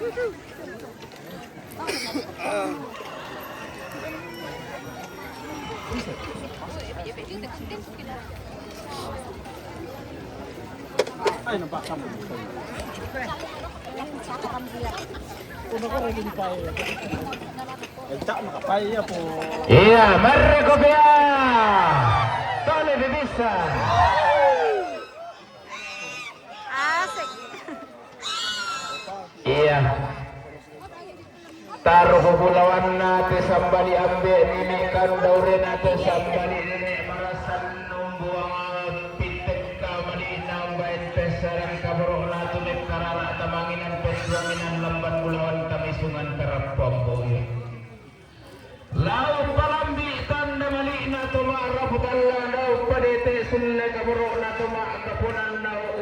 Ay, nampak kamu. Una ko rin yung kaya. Nagtak makapaya po. Iya, Marcopia. Tole Bibisa. Asik. Iya. Taruh kepulauan nate sambali ambe nini kandaure nate sambali nini marasan numbuang pitek kamali nambay pesarang kabro latu nek karala tamanginan peswanginan lamban kulawan tamisungan terapomboy. Lau palambi tanda mali na tuma rabudalla lau padete sunne kabro na tuma